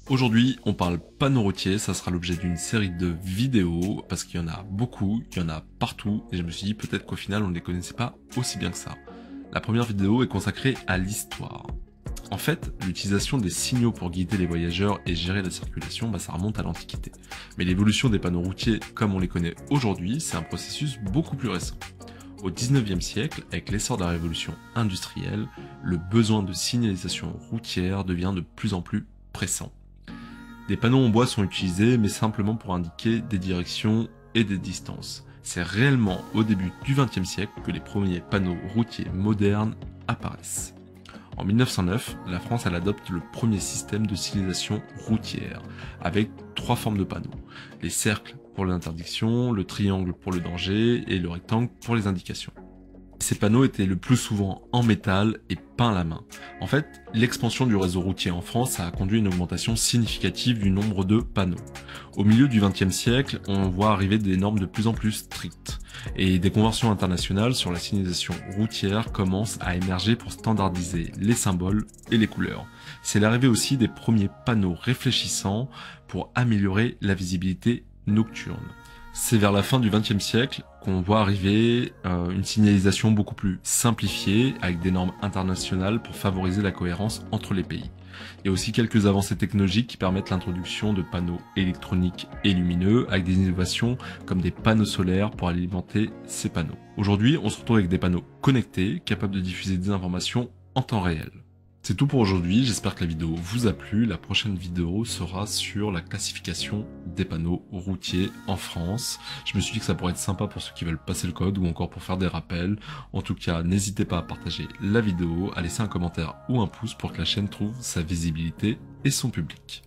Aujourd'hui, on parle panneaux routiers, ça sera l'objet d'une série de vidéos, parce qu'il y en a beaucoup, il y en a partout, et je me suis dit peut-être qu'au final on ne les connaissait pas aussi bien que ça. La première vidéo est consacrée à l'histoire. En fait, l'utilisation des signaux pour guider les voyageurs et gérer la circulation, ça remonte à l'Antiquité. Mais l'évolution des panneaux routiers, comme on les connaît aujourd'hui, c'est un processus beaucoup plus récent. Au 19e siècle, avec l'essor de la révolution industrielle, le besoin de signalisation routière devient de plus en plus pressant. Des panneaux en bois sont utilisés, mais simplement pour indiquer des directions et des distances. C'est réellement au début du XXe siècle que les premiers panneaux routiers modernes apparaissent. En 1909, la France adopte le premier système de signalisation routière, avec 3 formes de panneaux. Les cercles pour l'interdiction, le triangle pour le danger et le rectangle pour les indications. Ces panneaux étaient le plus souvent en métal et peints à la main. En fait, l'expansion du réseau routier en France a conduit à une augmentation significative du nombre de panneaux. Au milieu du XXe siècle, on voit arriver des normes de plus en plus strictes. Et des conventions internationales sur la signalisation routière commencent à émerger pour standardiser les symboles et les couleurs. C'est l'arrivée aussi des premiers panneaux réfléchissants pour améliorer la visibilité nocturne. C'est vers la fin du XXe siècle qu'on voit arriver une signalisation beaucoup plus simplifiée avec des normes internationales pour favoriser la cohérence entre les pays. Il y a aussi quelques avancées technologiques qui permettent l'introduction de panneaux électroniques et lumineux avec des innovations comme des panneaux solaires pour alimenter ces panneaux. Aujourd'hui, on se retrouve avec des panneaux connectés capables de diffuser des informations en temps réel. C'est tout pour aujourd'hui, j'espère que la vidéo vous a plu. La prochaine vidéo sera sur la classification des panneaux routiers en France. Je me suis dit que ça pourrait être sympa pour ceux qui veulent passer le code ou encore pour faire des rappels. En tout cas, n'hésitez pas à partager la vidéo, à laisser un commentaire ou un pouce pour que la chaîne trouve sa visibilité et son public.